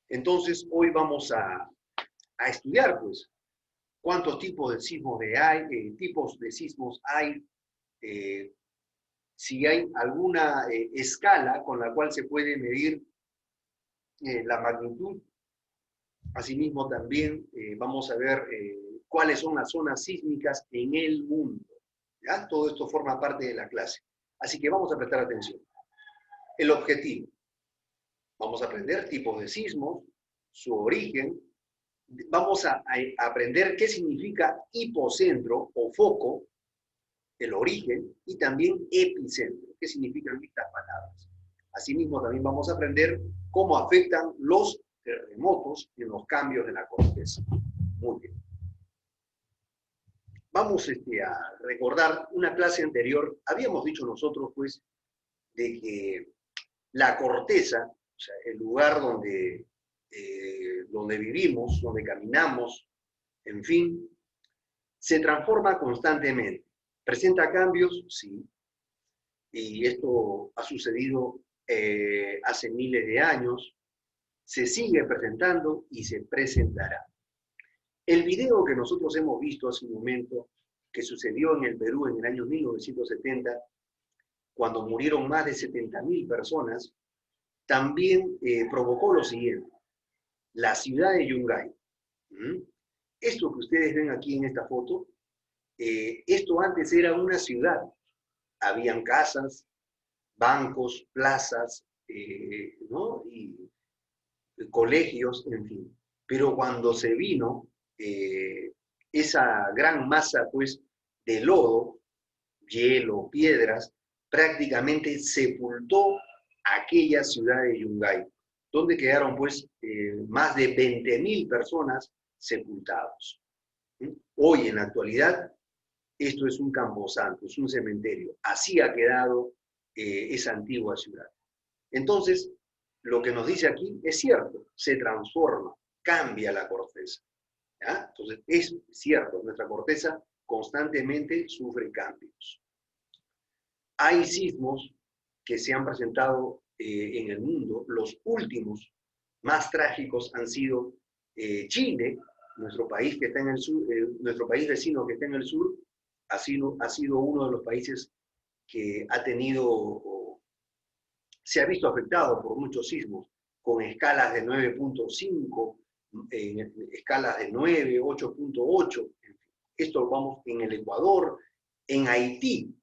Entonces, hoy vamos a estudiar, pues, cuántos tipos de sismos tipos de sismos hay, si hay alguna escala con la cual se puede medir la magnitud. Asimismo, también vamos a ver cuáles son las zonas sísmicas en el mundo. ¿Ya? Todo esto forma parte de la clase. Así que vamos a prestar atención. El objetivo. Vamos a aprender tipos de sismos, su origen. Vamos a aprender qué significa hipocentro o foco, el origen, y también epicentro, qué significan estas palabras. Asimismo, también vamos a aprender cómo afectan los terremotos en los cambios de la corteza. Muy bien. Vamos a recordar una clase anterior. Habíamos dicho nosotros, pues, de que la corteza, o sea, el lugar donde vivimos, donde caminamos, en fin, se transforma constantemente. ¿Presenta cambios? Sí. Y esto ha sucedido hace miles de años. Se sigue presentando y se presentará. El video que nosotros hemos visto hace un momento, que sucedió en el Perú en el año 1970, cuando murieron más de 70.000 personas, también provocó lo siguiente. La ciudad de Yungay. Esto que ustedes ven aquí en esta foto, esto antes era una ciudad. Habían casas, bancos, plazas, ¿no? Y colegios, en fin. Pero cuando se vino esa gran masa, pues, de lodo, hielo, piedras, prácticamente sepultó aquella ciudad de Yungay, donde quedaron, pues, más de 20.000 personas sepultados. Hoy, en la actualidad, esto es un camposanto, es un cementerio. Así ha quedado esa antigua ciudad. Entonces, lo que nos dice aquí es cierto, se transforma, cambia la corteza. ¿Ya? Entonces, es cierto, nuestra corteza constantemente sufre cambios. Hay sismos que se han presentado en el mundo. Los últimos más trágicos han sido Chile, nuestro país que está en el sur, nuestro país vecino que está en el sur, ha sido uno de los países que ha tenido, se ha visto afectado por muchos sismos, con escalas de 9.5, escalas de 9, 8.8. Esto vamos en el Ecuador, en Haití,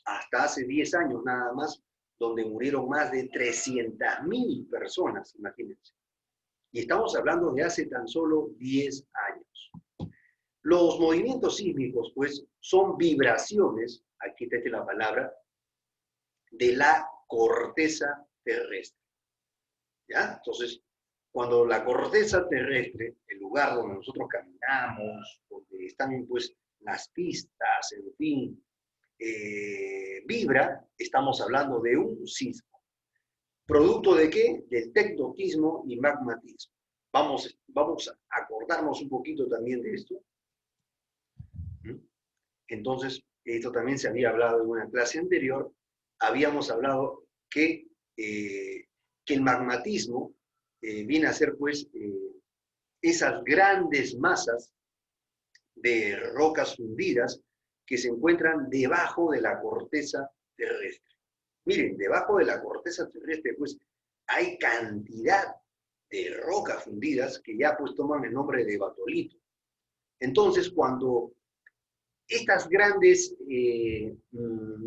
hasta hace 10 años nada más, donde murieron más de 300.000 personas, imagínense. Y estamos hablando de hace tan solo 10 años. Los movimientos sísmicos, pues, son vibraciones, aquí está la palabra, de la corteza terrestre. ¿Ya? Entonces, cuando la corteza terrestre, el lugar donde nosotros caminamos, donde están, pues, las pistas, en fin, vibra, estamos hablando de un sismo. ¿Producto de qué? Del tectonismo y magmatismo. Vamos a acordarnos un poquito también de esto. Entonces, esto también se había hablado en una clase anterior. Habíamos hablado que el magmatismo viene a ser, pues, esas grandes masas de rocas fundidas que se encuentran debajo de la corteza terrestre. Miren, debajo de la corteza terrestre, pues, hay cantidad de rocas fundidas que ya, pues, toman el nombre de batolito. Entonces, cuando estas grandes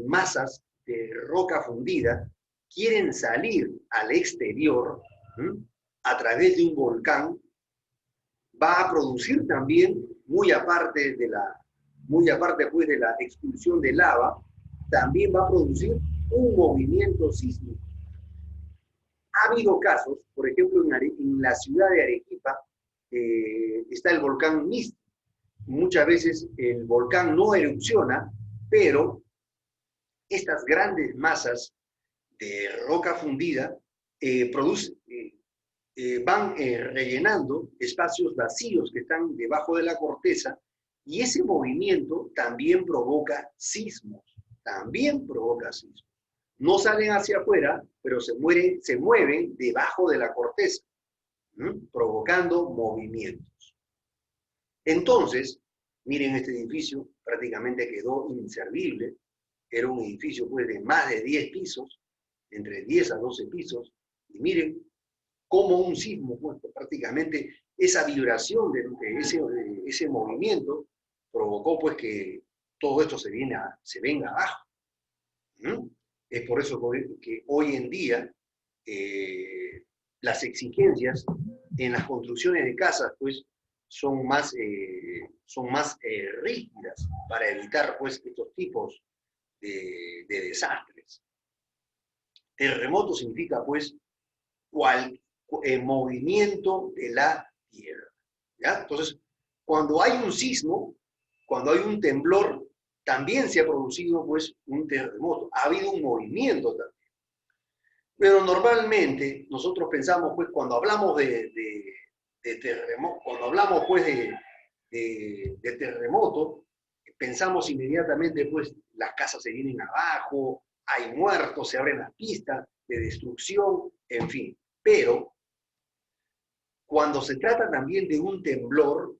masas de roca fundida quieren salir al exterior a través de un volcán, va a producir también, muy aparte pues, de la expulsión de lava, también va a producir un movimiento sísmico. Ha habido casos, por ejemplo, en la ciudad de Arequipa está el volcán Misti. Muchas veces el volcán no erupciona, pero estas grandes masas de roca fundida van rellenando espacios vacíos que están debajo de la corteza, y ese movimiento también provoca sismos. No salen hacia afuera, pero se mueven debajo de la corteza. provocando movimientos. Entonces, miren, este edificio prácticamente quedó inservible. Era un edificio pues, de más de 10 pisos, entre 10 a 12 pisos, y miren cómo un sismo, pues, prácticamente esa vibración de ese movimiento provocó pues, que todo esto se venga abajo. Es por eso que hoy en día las exigencias en las construcciones de casas pues, son más rígidas para evitar pues, estos tipos de desastres. Terremoto significa pues movimiento de la tierra. ¿Ya? Entonces, cuando hay un sismo, cuando hay un temblor, también se ha producido pues, un terremoto. Ha habido un movimiento también. Pero normalmente nosotros pensamos, pues, cuando hablamos de terremoto, cuando hablamos pues, de terremoto, pensamos inmediatamente, pues, las casas se vienen abajo, hay muertos, se abren las pistas de destrucción, en fin. Pero cuando se trata también de un temblor,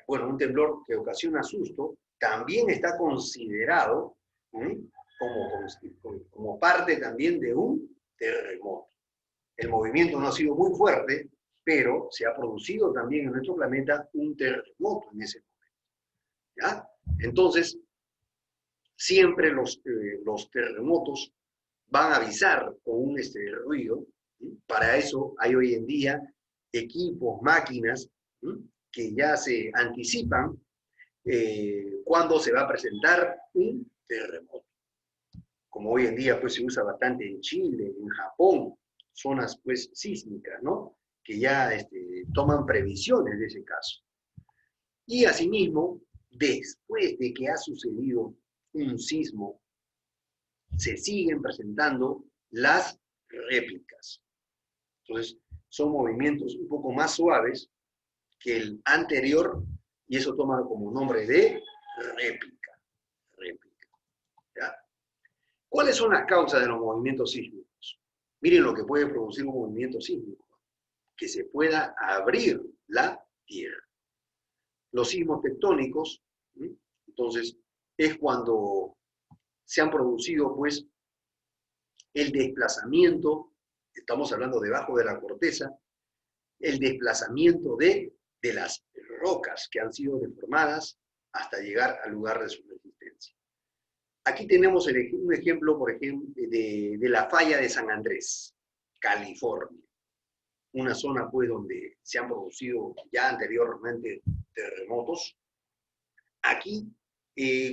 un temblor que ocasiona susto, también está considerado como parte también de un terremoto. El movimiento no ha sido muy fuerte, pero se ha producido también en nuestro planeta un terremoto en ese momento. ¿Ya? Entonces, siempre los terremotos van a avisar con un ruido. Para eso hay hoy en día equipos, máquinas, que ya se anticipan cuando se va a presentar un terremoto. Como hoy en día pues, se usa bastante en Chile, en Japón, zonas pues, sísmicas, ¿no? Que ya toman previsiones de ese caso. Y asimismo, después de que ha sucedido un sismo, se siguen presentando las réplicas. Entonces, son movimientos un poco más suaves que el anterior, y eso toma como nombre de réplica. ¿Ya? ¿Cuáles son las causas de los movimientos sísmicos? Miren lo que puede producir un movimiento sísmico, que se pueda abrir la tierra. Los sismos tectónicos, entonces, es cuando se han producido, pues, el desplazamiento, estamos hablando debajo de la corteza, el desplazamiento de las rocas que han sido deformadas hasta llegar al lugar de su resistencia. Aquí tenemos un ejemplo, por ejemplo, de la falla de San Andrés, California. Una zona, pues, donde se han producido ya anteriormente terremotos. Aquí,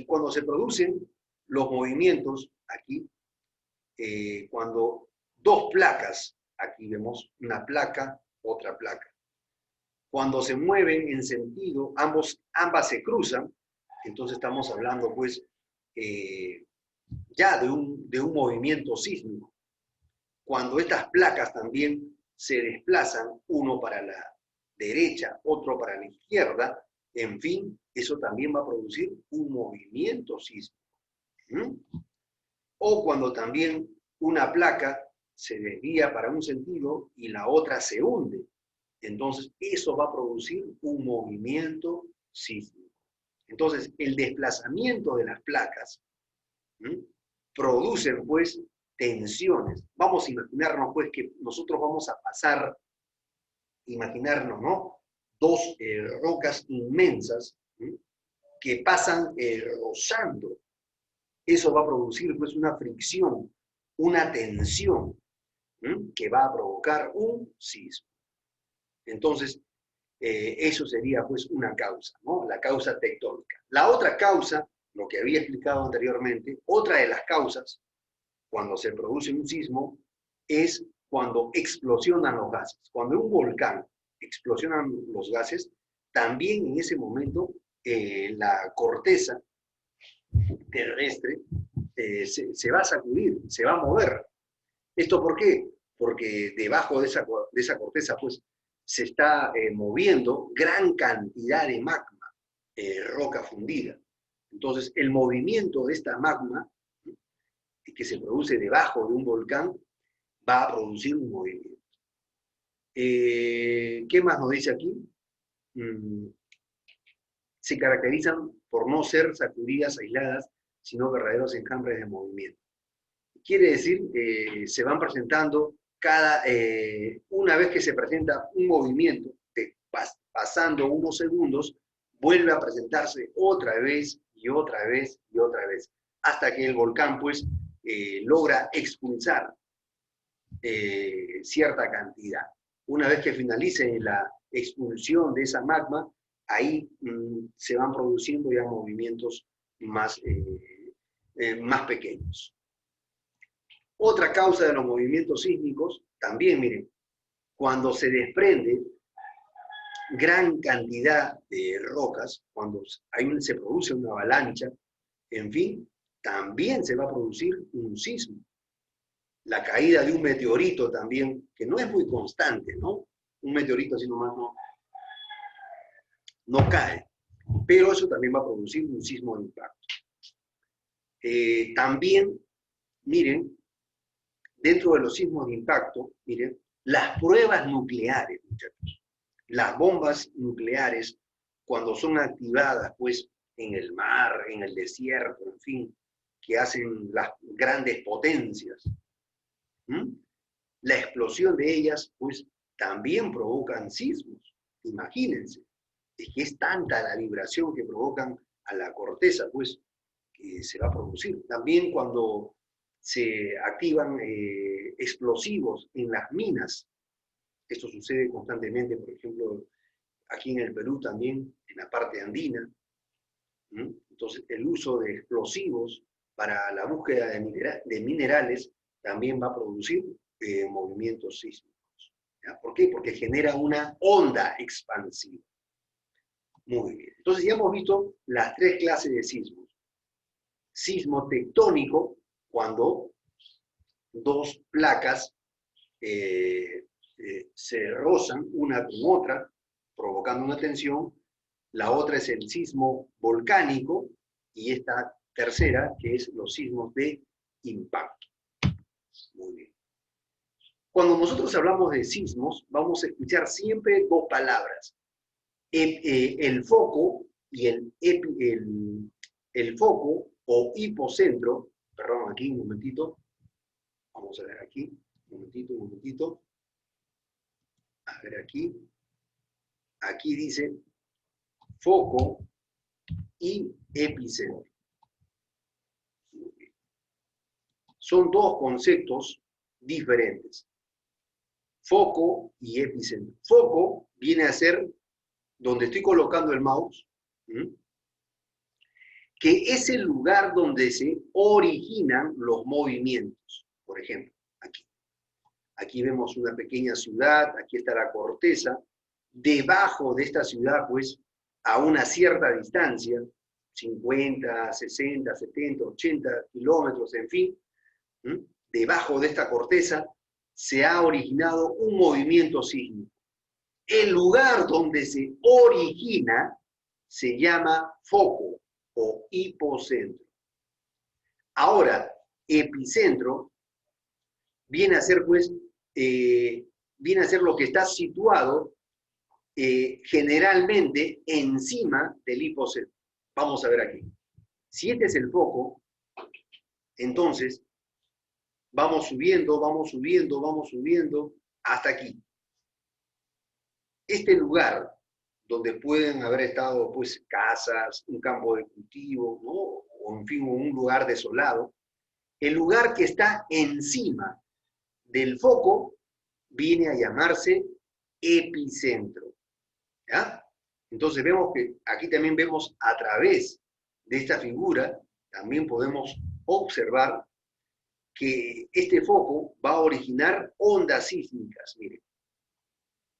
cuando se producen los movimientos, aquí, cuando dos placas, aquí vemos una placa, otra placa, cuando se mueven en sentido, ambas se cruzan, entonces estamos hablando pues ya de un movimiento sísmico. Cuando estas placas también se desplazan, uno para la derecha, otro para la izquierda, en fin, eso también va a producir un movimiento sísmico. O cuando también una placa se desvía para un sentido y la otra se hunde. Entonces, eso va a producir un movimiento sísmico. Entonces, el desplazamiento de las placas producen, pues, tensiones. Vamos a imaginarnos, pues, que nosotros vamos a pasar, imaginarnos, ¿no? Dos rocas inmensas que pasan rozando. Eso va a producir, pues, una fricción, una tensión que va a provocar un sismo. Entonces, eso sería pues una causa, ¿no? La causa tectónica. La otra causa, lo que había explicado anteriormente, otra de las causas, cuando se produce un sismo, es cuando explosionan los gases. Cuando en un volcán explosionan los gases, también en ese momento la corteza terrestre se va a sacudir, se va a mover. ¿Esto por qué? Porque debajo de esa corteza, pues, se está moviendo gran cantidad de magma, roca fundida. Entonces, el movimiento de esta magma, que se produce debajo de un volcán, va a producir un movimiento. ¿Qué más nos dice aquí? Se caracterizan por no ser sacudidas aisladas, sino verdaderos enjambres de movimiento. Quiere decir, se van presentando una vez que se presenta un movimiento, pasando unos segundos, vuelve a presentarse otra vez y otra vez y otra vez, hasta que el volcán pues logra expulsar cierta cantidad. Una vez que finalice la expulsión de esa magma, ahí se van produciendo ya movimientos más pequeños. Otra causa de los movimientos sísmicos, también miren, cuando se desprende gran cantidad de rocas, cuando se produce una avalancha, en fin, también se va a producir un sismo. La caída de un meteorito también, que no es muy constante, ¿no? Un meteorito así nomás no cae, pero eso también va a producir un sismo de impacto. También, miren, dentro de los sismos de impacto, miren, las pruebas nucleares, muchachos, las bombas nucleares, cuando son activadas, pues, en el mar, en el desierto, en fin, que hacen las grandes potencias, la explosión de ellas, pues, también provocan sismos, imagínense. Es que es tanta la vibración que provocan a la corteza, pues, que se va a producir. También cuando se activan explosivos en las minas, esto sucede constantemente, por ejemplo, aquí en el Perú también, en la parte andina. Entonces, el uso de explosivos para la búsqueda de minerales también va a producir movimientos sísmicos. ¿Ya? ¿Por qué? Porque genera una onda expansiva. Muy bien. Entonces ya hemos visto las tres clases de sismos. Sismo tectónico, cuando dos placas se rozan una con otra, provocando una tensión. La otra es el sismo volcánico, y esta tercera, que es los sismos de impacto. Muy bien. Cuando nosotros hablamos de sismos, vamos a escuchar siempre dos palabras. El foco y el foco o hipocentro, perdón, aquí un momentito, vamos a ver aquí, un momentito, a ver aquí dice foco y epicentro. Son dos conceptos diferentes, foco y epicentro. Foco viene a ser donde estoy colocando el mouse, que es el lugar donde se originan los movimientos. Por ejemplo, aquí. Aquí vemos una pequeña ciudad, aquí está la corteza. Debajo de esta ciudad, pues, a una cierta distancia, 50, 60, 70, 80 kilómetros, en fin, debajo de esta corteza se ha originado un movimiento sísmico. El lugar donde se origina se llama foco o hipocentro. Ahora, epicentro viene a ser, pues, viene a ser lo que está situado generalmente encima del hipocentro. Vamos a ver aquí. Si este es el foco, entonces vamos subiendo, vamos subiendo, vamos subiendo hasta aquí. Este lugar donde pueden haber estado, pues, casas, un campo de cultivo, ¿no? O en fin, un lugar desolado, el lugar que está encima del foco viene a llamarse epicentro. ¿Ya? Entonces vemos que aquí también vemos, a través de esta figura, también podemos observar que este foco va a originar ondas sísmicas,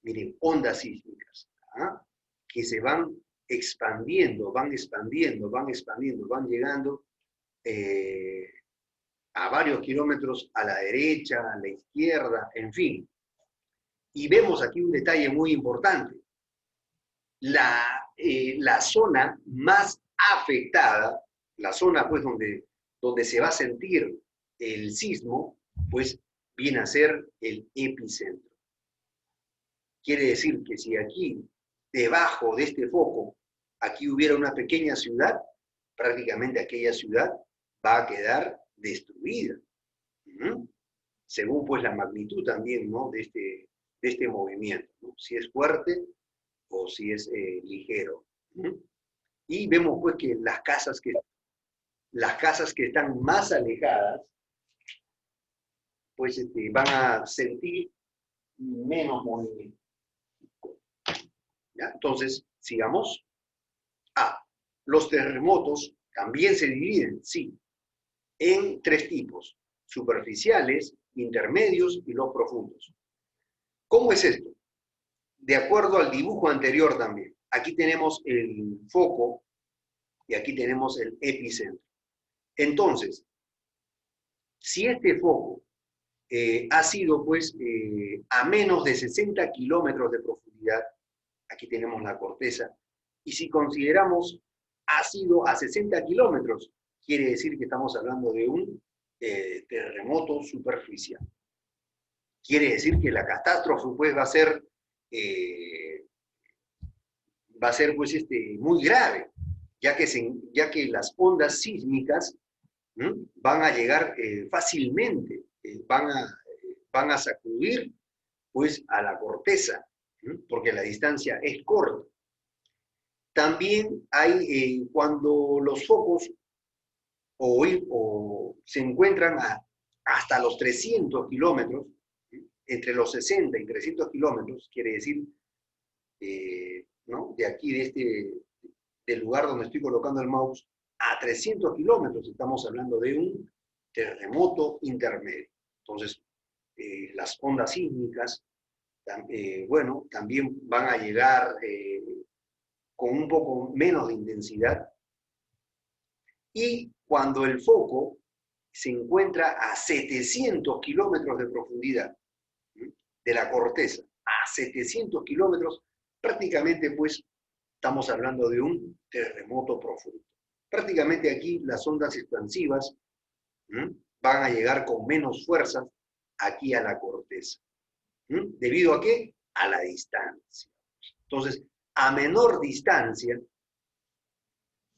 miren, ondas sísmicas, que se van expandiendo, van llegando a varios kilómetros a la derecha, a la izquierda, en fin. Y vemos aquí un detalle muy importante. La zona más afectada, la zona, pues, donde se va a sentir el sismo, pues viene a ser el epicentro. Quiere decir que si aquí, debajo de este foco, aquí hubiera una pequeña ciudad, prácticamente aquella ciudad va a quedar destruida. ¿Mm? Según pues la magnitud también, ¿no?, de este movimiento, ¿no? Si es fuerte o si es ligero. ¿Mm? Y vemos pues que las casas que están más alejadas, pues van a sentir menos movimiento. ¿Ya? Entonces, sigamos. Los terremotos también se dividen, sí, en tres tipos: superficiales, intermedios y los profundos. ¿Cómo es esto? De acuerdo al dibujo anterior también. Aquí tenemos el foco y aquí tenemos el epicentro. Entonces, si este foco ha sido pues a menos de 60 kilómetros de profundidad, aquí tenemos la corteza, y si consideramos ha sido a 60 kilómetros, quiere decir que estamos hablando de un terremoto superficial. Quiere decir que la catástrofe pues eh, va a ser pues muy grave, ya que las ondas sísmicas van a llegar fácilmente, van a sacudir pues a la corteza, porque la distancia es corta. También hay, cuando los focos o se encuentran hasta los 300 kilómetros, entre los 60 y 300 kilómetros, quiere decir, ¿no?, de aquí, del lugar donde estoy colocando el mouse, a 300 kilómetros, estamos hablando de un terremoto intermedio. Entonces, las ondas sísmicas, bueno, también van a llegar con un poco menos de intensidad. Y cuando el foco se encuentra a 700 kilómetros de profundidad de la corteza, a 700 kilómetros, prácticamente pues estamos hablando de un terremoto profundo. Prácticamente aquí las ondas expansivas van a llegar con menos fuerza aquí a la corteza. ¿Debido a qué? A la distancia. Entonces, a menor distancia,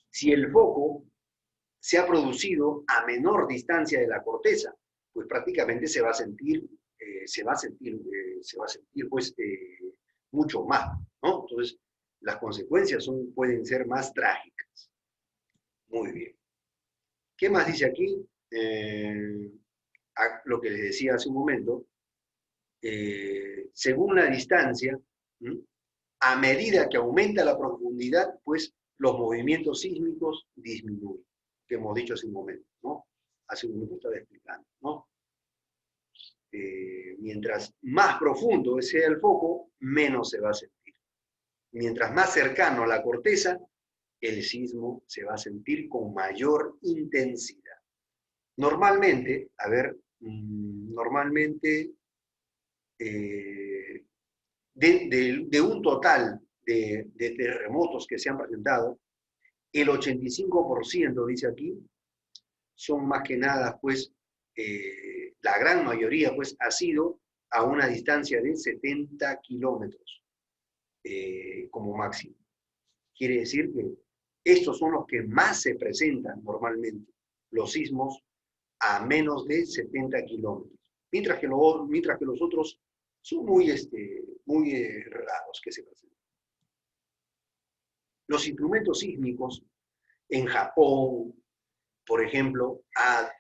si el foco se ha producido a menor distancia de la corteza, pues prácticamente se va a sentir pues mucho más, ¿no? Entonces, las consecuencias pueden ser más trágicas. Muy bien. ¿Qué más dice aquí? Lo que les decía hace un momento, según la distancia, a medida que aumenta la profundidad, pues los movimientos sísmicos disminuyen, que hemos dicho hace un momento, ¿no? Hace un momento estaba explicando, ¿no? Mientras más profundo sea el foco, menos se va a sentir. Mientras más cercano a la corteza, el sismo se va a sentir con mayor intensidad. Normalmente, de un total de terremotos que se han presentado, el 85%, dice aquí, son más que nada, pues, la gran mayoría, pues, ha sido a una distancia de 70 kilómetros como máximo. Quiere decir que estos son los que más se presentan normalmente, los sismos a menos de 70 kilómetros, mientras que los otros son muy raros que se presentan. Los instrumentos sísmicos en Japón, por ejemplo, ha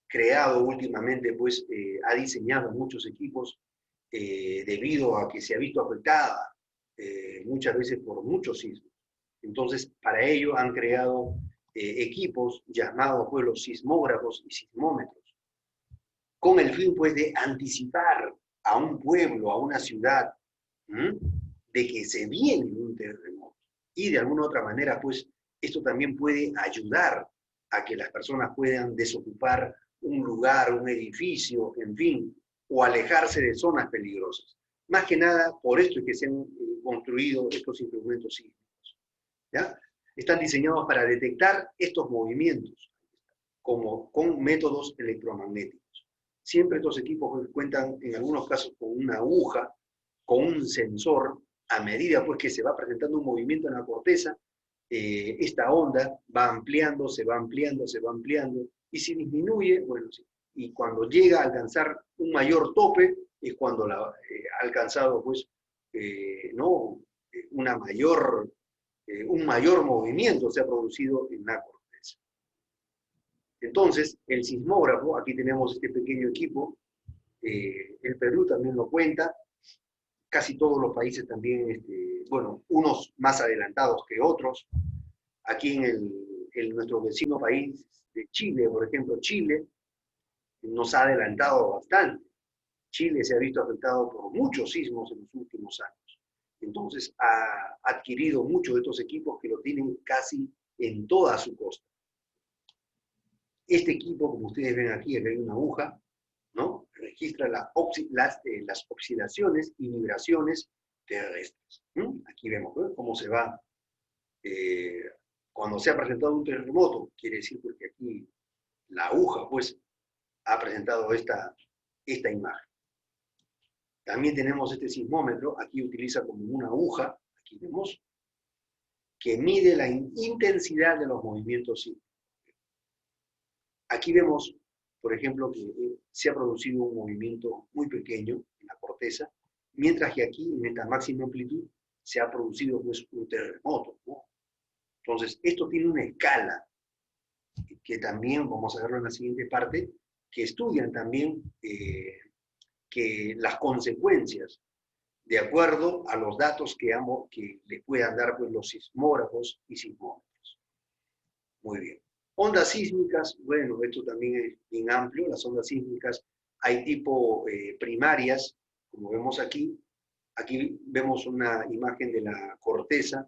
creado últimamente, pues, ha diseñado muchos equipos debido a que se ha visto afectada muchas veces por muchos sismos. Entonces, para ello han creado equipos llamados pues los sismógrafos y sismómetros, con el fin pues de anticipar a un pueblo, a una ciudad, de que se viene un terremoto. Y de alguna otra manera, pues, esto también puede ayudar a que las personas puedan desocupar un lugar, un edificio, en fin, o alejarse de zonas peligrosas. Más que nada, por esto es que se han construido estos instrumentos sísmicos, ¿ya? Están diseñados para detectar estos movimientos con métodos electromagnéticos. Siempre estos equipos cuentan, en algunos casos, con una aguja con un sensor, a medida pues que se va presentando un movimiento en la corteza, esta onda va ampliando, se va ampliando, se va ampliando, y si disminuye, bueno, sí. Y cuando llega a alcanzar un mayor tope, es cuando ha alcanzado pues, ¿no? una mayor, un mayor movimiento se ha producido en la corteza. Entonces, el sismógrafo, aquí tenemos este pequeño equipo, el Perú también lo cuenta, casi todos los países también, bueno, unos más adelantados que otros. Aquí en nuestro vecino país de Chile, por ejemplo, Chile nos ha adelantado bastante. Chile se ha visto afectado por muchos sismos en los últimos años. Entonces ha adquirido muchos de estos equipos que lo tienen casi en toda su costa. Este equipo, como ustedes ven aquí hay una aguja, ¿no? Registra las oxidaciones y vibraciones terrestres. Aquí vemos, ¿no? Cómo se va. Cuando se ha presentado un terremoto, quiere decir porque aquí la aguja, pues, ha presentado esta imagen. También tenemos este sismómetro, aquí utiliza como una aguja, aquí vemos, que mide la intensidad de los movimientos sísmicos. Aquí vemos, por ejemplo, que se ha producido un movimiento muy pequeño en la corteza, mientras que aquí, en esta máxima amplitud, se ha producido pues, un terremoto, ¿no? Entonces, esto tiene una escala, que también, vamos a verlo en la siguiente parte, que estudian también que las consecuencias, de acuerdo a los datos que les puedan dar pues, los sismógrafos y sismómetros. Muy bien. Ondas sísmicas, bueno, esto también es bien amplio. Las ondas sísmicas hay tipo primarias, como vemos aquí. Aquí vemos una imagen de la corteza.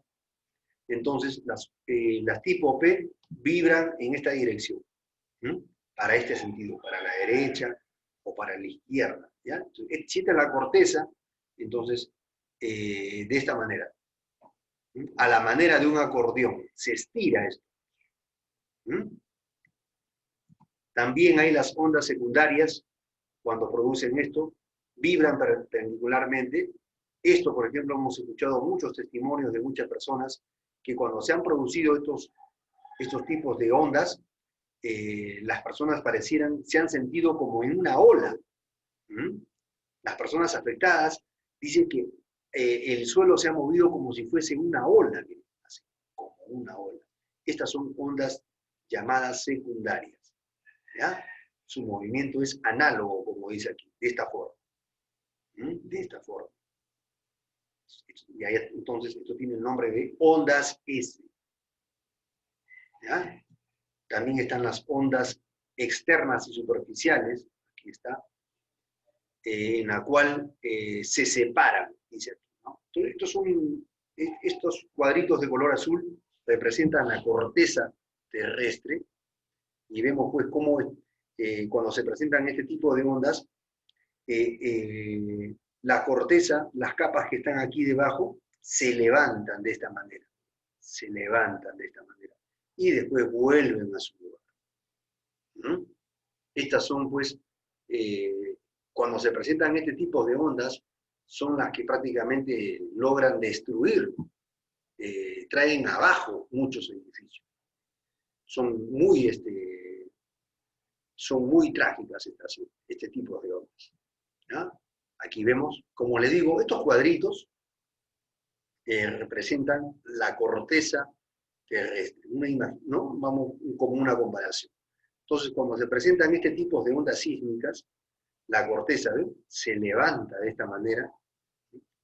Entonces, las tipo P vibran en esta dirección, para este sentido, para la derecha o para la izquierda. ¿Ya? Entonces, si esta es la corteza, entonces, de esta manera, a la manera de un acordeón, se estira esto. También hay las ondas secundarias, cuando producen esto, vibran perpendicularmente. Esto, por ejemplo, hemos escuchado muchos testimonios de muchas personas que cuando se han producido estos tipos de ondas, las personas se han sentido como en una ola. Las personas afectadas dicen que el suelo se ha movido como si fuese una ola, así, como una ola. Estas son ondas llamadas secundarias. ¿Ya? Su movimiento es análogo, como dice aquí, de esta forma. De esta forma. Y ahí, entonces, esto tiene el nombre de ondas S. ¿Ya? También están las ondas externas y superficiales, aquí está, en la cual se separan, dice aquí, ¿no? Entonces, estos cuadritos de color azul representan la corteza terrestre, y vemos pues cómo cuando se presentan este tipo de ondas, la corteza, las capas que están aquí debajo, se levantan de esta manera, y después vuelven a su lugar. Estas son pues, cuando se presentan este tipo de ondas, son las que prácticamente logran destruir, traen abajo muchos edificios. Son muy trágicas este tipo de ondas. ¿Ya? Aquí vemos, como le digo, estos cuadritos representan la corteza terrestre. Una imagen, ¿no? Vamos como una comparación. Entonces, cuando se presentan este tipo de ondas sísmicas, la corteza, ¿ven?, se levanta de esta manera,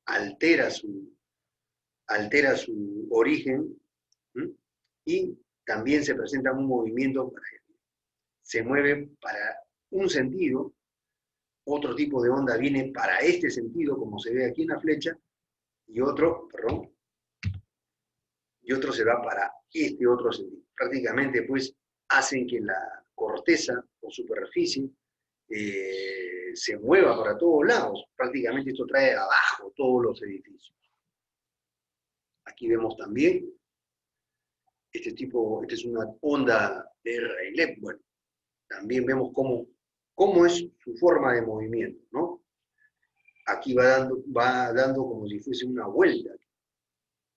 altera su origen, y también se presenta un movimiento, se mueve para un sentido, otro tipo de onda viene para este sentido, como se ve aquí en la flecha, y otro se va para este otro sentido. Prácticamente, pues, hacen que la corteza o superficie se mueva para todos lados. Prácticamente esto trae abajo todos los edificios. Aquí vemos también, esta es una onda de Rayleigh. Bueno, también vemos cómo es su forma de movimiento, ¿no? aquí va dando como si fuese una vuelta.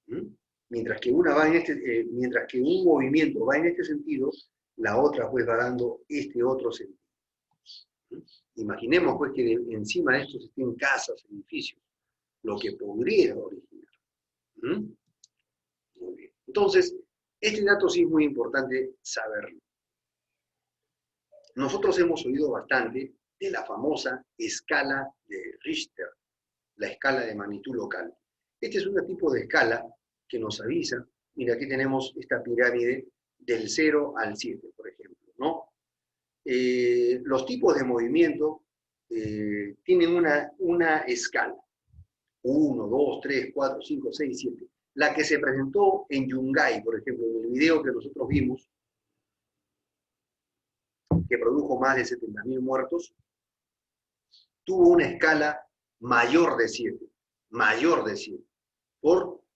¿Mm? Mientras que mientras que un movimiento va en este sentido, la otra pues va dando este otro sentido. ¿Mm? Imaginemos pues que encima de estos estén casas, edificios, lo que podría originar. ¿Mm? Muy bien. Entonces, este dato sí es muy importante saberlo. Nosotros hemos oído bastante de la famosa escala de Richter, la escala de magnitud local. Este es un tipo de escala que nos avisa, mira, aquí tenemos esta pirámide del 0 al 7, por ejemplo, ¿no? Los tipos de movimiento tienen una escala, 1, 2, 3, 4, 5, 6, 7. La que se presentó en Yungay, por ejemplo, en el video que nosotros vimos, que produjo más de 70.000 muertos, tuvo una escala mayor de 7,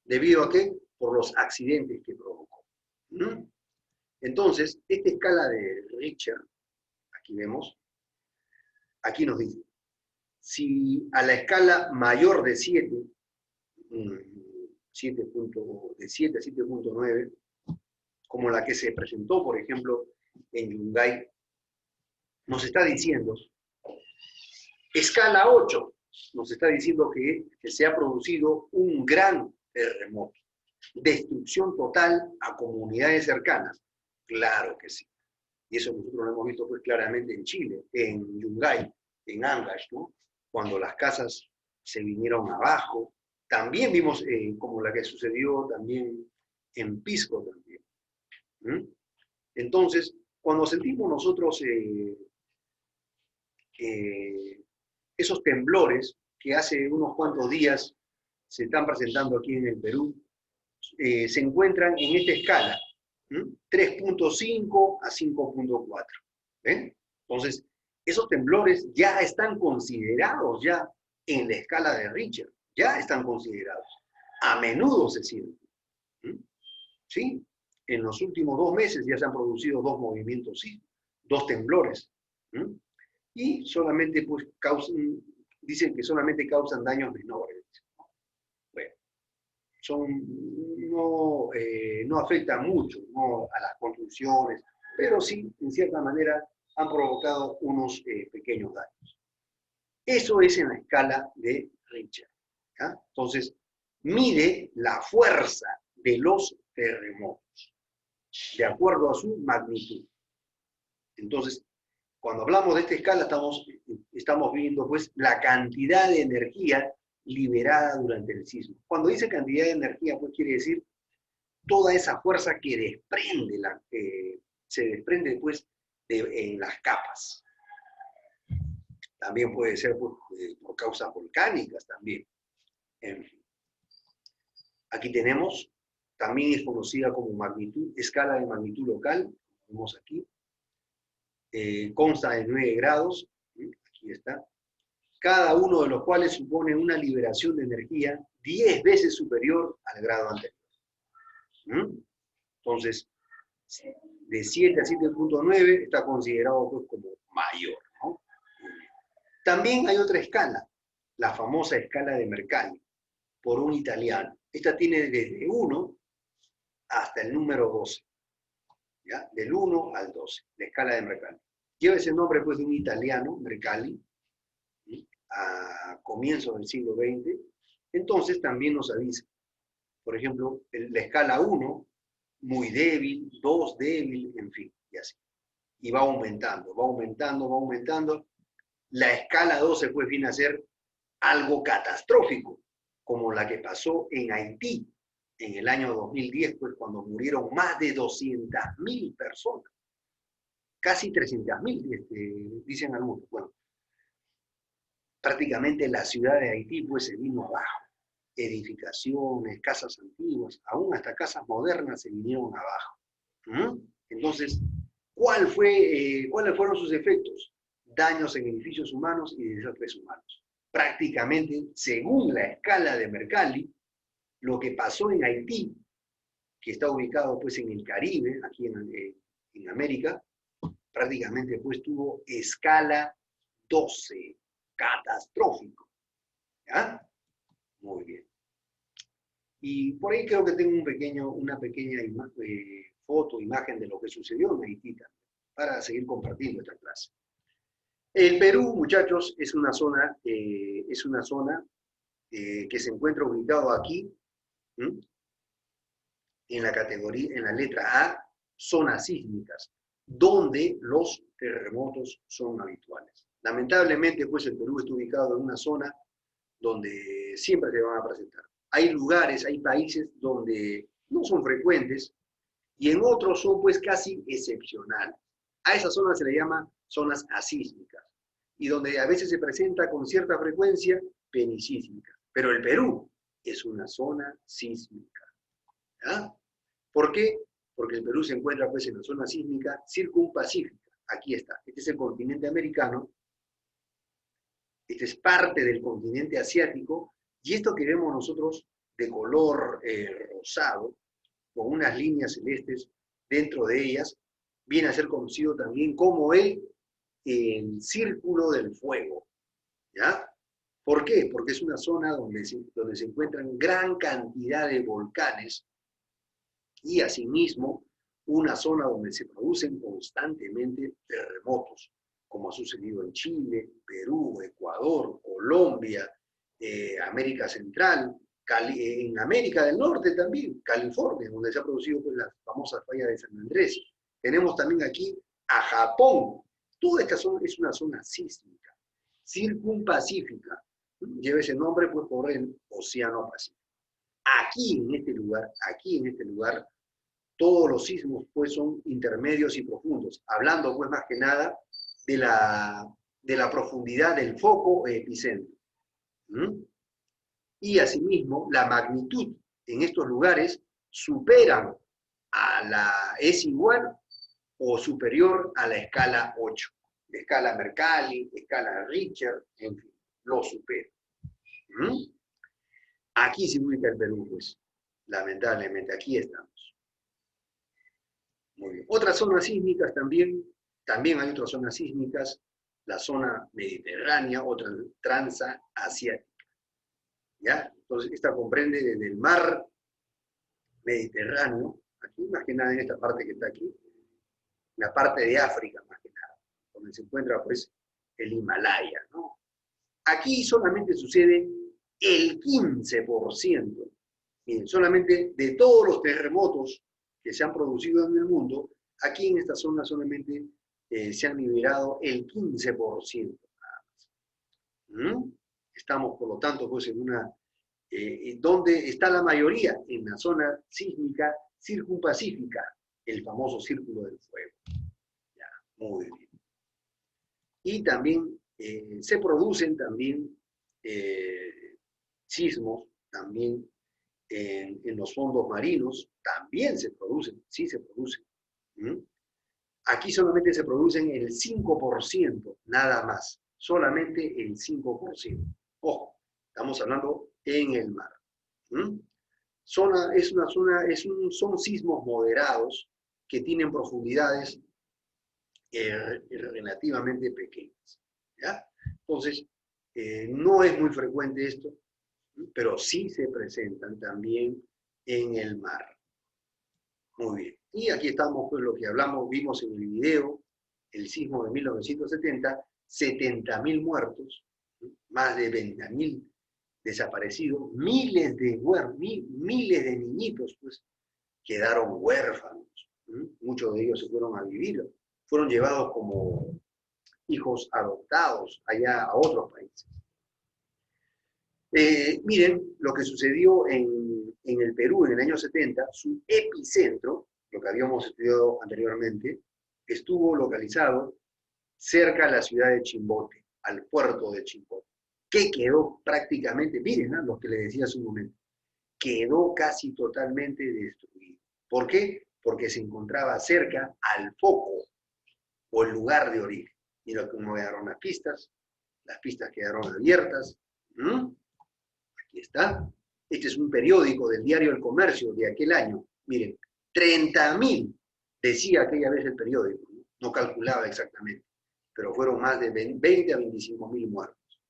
¿debido a qué? Por los accidentes que provocó. ¿Mm? Entonces, esta escala de Richter, aquí vemos, aquí nos dice, si a la escala mayor de 7, de 7 a 7.9, como la que se presentó, por ejemplo, en Yungay, nos está diciendo, escala 8, nos está diciendo que se ha producido un gran terremoto, destrucción total a comunidades cercanas. Claro que sí. Y eso nosotros lo hemos visto pues claramente en Chile, en Yungay, en Ancash, ¿no? Cuando las casas se vinieron abajo. También vimos como la que sucedió también en Pisco también. ¿Mm? Entonces, cuando sentimos nosotros esos temblores que hace unos cuantos días se están presentando aquí en el Perú, se encuentran en esta escala, 3.5 a 5.4. ¿Ven? Entonces, esos temblores ya están considerados ya en la escala de Richter, ya están considerados. A menudo se sienten. ¿Sí? En los últimos 2 meses ya se han producido 2 movimientos, sí, 2 temblores. Y solamente pues dicen que solamente causan daños menores. Bueno, no afectan mucho, ¿no?, a las construcciones, pero sí, en cierta manera, han provocado unos pequeños daños. Eso es en la escala de Richter. ¿Ya? Entonces, mide la fuerza de los terremotos, de acuerdo a su magnitud. Entonces, cuando hablamos de esta escala, estamos viendo pues la cantidad de energía liberada durante el sismo. Cuando dice cantidad de energía, pues quiere decir toda esa fuerza que se desprende pues en las capas. También puede ser pues, por causas volcánicas también. En fin. Aquí tenemos, también es conocida como escala de magnitud local, vemos aquí. Consta de 9 grados, aquí está, cada uno de los cuales supone una liberación de energía 10 veces superior al grado anterior. Entonces, de 7 a 7.9 está considerado pues, como mayor, ¿no? También hay otra escala, la famosa escala de Mercalli, por un italiano. Esta tiene desde 1 hasta el número 12, ¿ya? Del 1 al 12, la escala de Mercalli. Lleva ese nombre pues de un italiano, Mercalli, a comienzos del siglo XX. Entonces también nos avisa, por ejemplo, la escala 1, muy débil, 2 débil, en fin, y así. Y va aumentando, va aumentando, va aumentando. La escala 12 pues viene a ser algo catastrófico, como la que pasó en Haití en el año 2010, pues cuando murieron más de 200.000 personas. Casi 300.000, dicen algunos. Bueno, prácticamente la ciudad de Haití pues se vino abajo. Edificaciones, casas antiguas, aún hasta casas modernas se vinieron abajo. Entonces, ¿cuáles fueron sus efectos? Daños en edificios humanos y desastres humanos. Prácticamente, según la escala de Mercalli, lo que pasó en Haití, que está ubicado pues en el Caribe, aquí en América, prácticamente pues tuvo escala 12, catastrófico. ¿Ya? Muy bien. Y por ahí creo que tengo una pequeña foto, imagen de lo que sucedió en Haití también, para seguir compartiendo esta clase. El Perú, muchachos, es una zona que se encuentra ubicado aquí, ¿m? En la categoría, en la letra A, zonas sísmicas, donde los terremotos son habituales. Lamentablemente, pues el Perú está ubicado en una zona donde siempre se van a presentar. Hay lugares, hay países donde no son frecuentes y en otros son pues casi excepcionales. A esas zonas se le llama zonas asísmicas y donde a veces se presenta con cierta frecuencia penisísmica. Pero el Perú es una zona sísmica. ¿Ya? ¿Por qué? Porque el Perú se encuentra pues en la zona sísmica circumpacífica. Aquí está. Este es el continente americano. Este es parte del continente asiático. Y esto que vemos nosotros de color rosado, con unas líneas celestes dentro de ellas, viene a ser conocido también como el círculo del fuego. ¿Ya? ¿Por qué? Porque es una zona donde se encuentran gran cantidad de volcanes y asimismo una zona donde se producen constantemente terremotos, como ha sucedido en Chile, Perú, Ecuador, Colombia, América Central, en América del Norte también, California, donde se ha producido pues, la famosa falla de San Andrés. Tenemos también aquí a Japón. Toda esta zona es una zona sísmica, circumpacífica. Lleva ese nombre pues, por el Océano Pacífico. Aquí en este lugar, todos los sismos pues son intermedios y profundos, hablando pues más que nada de la profundidad del foco epicentro. Y asimismo, la magnitud en estos lugares superan es igual o superior a la escala 8. La escala Mercalli, escala Richter, en fin, lo supera. Aquí se ubica el Perú, pues, lamentablemente, aquí estamos. Muy bien. Otras zonas sísmicas también hay otras zonas sísmicas, la zona mediterránea, otra transasiática. ¿Ya? Entonces, esta comprende desde el mar Mediterráneo, aquí más que nada en esta parte que está aquí, la parte de África más que nada, donde se encuentra pues el Himalaya, ¿no? Aquí solamente sucede el 15%. Miren, solamente de todos los terremotos que se han producido en el mundo, aquí en esta zona solamente se han liberado el 15%. Estamos, por lo tanto, pues en una donde está la mayoría, en la zona sísmica circumpacífica, el famoso círculo del fuego. Ya, muy bien. Y también se producen también sismos, también en los fondos marinos, también se producen, sí se producen. Aquí solamente se producen el 5%, nada más, solamente el 5%. Ojo, estamos hablando en el mar. Son sismos moderados que tienen profundidades relativamente pequeñas. ¿Ya? Entonces, no es muy frecuente esto, pero sí se presentan también en el mar. Muy bien. Y aquí estamos, pues lo que vimos en el video, el sismo de 1970, 70.000 muertos, más de 20.000 desaparecidos, miles de niñitos, pues, quedaron huérfanos. Muchos de ellos se fueron a vivir, fueron llevados como hijos adoptados allá a otros países. Miren lo que sucedió en el Perú en el año 70, su epicentro, lo que habíamos estudiado anteriormente, estuvo localizado cerca de la ciudad de Chimbote, al puerto de Chimbote, que quedó prácticamente, miren, lo que les decía hace un momento, quedó casi totalmente destruido. ¿Por qué? Porque se encontraba cerca al foco o el lugar de origen. Mira cómo quedaron las pistas quedaron abiertas. Aquí está. Este es un periódico del diario El Comercio de aquel año. Miren, 30.000 decía aquella vez el periódico, no calculaba exactamente, pero fueron más de 20 a 25.000 muertos.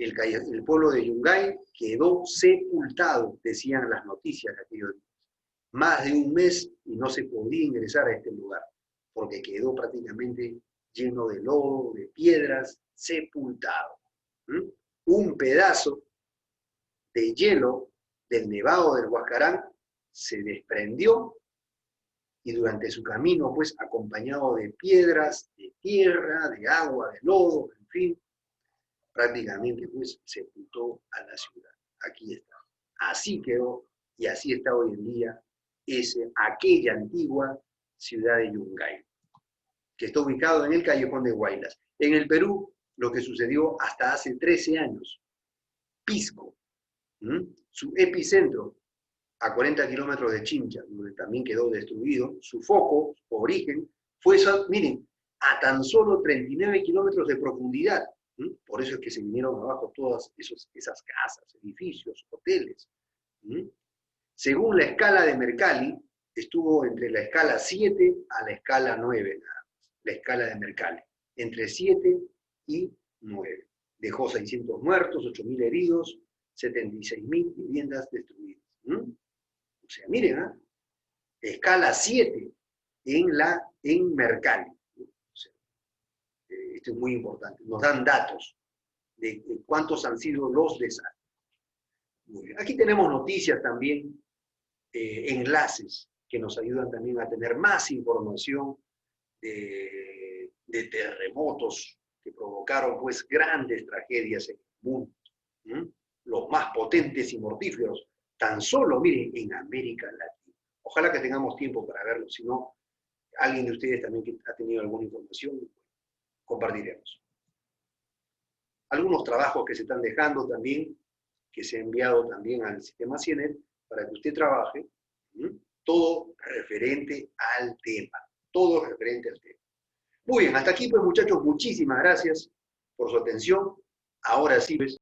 el pueblo de Yungay quedó sepultado, decían las noticias de aquellos días. Más de un mes y no se podía ingresar a este lugar, porque quedó prácticamente lleno de lodo, de piedras, sepultado. Un pedazo de hielo del nevado del Huascarán se desprendió y durante su camino, pues, acompañado de piedras, de tierra, de agua, de lodo, en fin, prácticamente, pues, sepultó a la ciudad. Aquí está. Así quedó y así está hoy en día aquella antigua ciudad de Yungay, que está ubicado en el callejón de Huaylas. En el Perú, lo que sucedió hasta hace 13 años, Pisco, su epicentro, a 40 kilómetros de Chincha, donde también quedó destruido, su foco, su origen, fue, miren, a tan solo 39 kilómetros de profundidad. Por eso es que se vinieron abajo todas esas casas, edificios, hoteles. Según la escala de Mercalli, estuvo entre la escala 7 a la escala 9, nada más, la escala de Mercalli, entre 7 y 9. Dejó 600 muertos, 8.000 heridos, 76.000 viviendas destruidas. O sea, miren, escala 7 en Mercalli. O sea, esto es muy importante. Nos dan datos de cuántos han sido los desastres. Muy bien. Aquí tenemos noticias también, enlaces que nos ayudan también a tener más información de terremotos que provocaron pues grandes tragedias en el mundo. Los más potentes y mortíferos, tan solo, miren, en América Latina. Ojalá que tengamos tiempo para verlo, si no, alguien de ustedes también que ha tenido alguna información, compartiremos. Algunos trabajos que se están dejando también, que se ha enviado también al sistema CIENET, para que usted trabaje, todo referente al tema, todo referente al tema. Muy bien, hasta aquí pues muchachos, muchísimas gracias por su atención. Ahora sí, pues,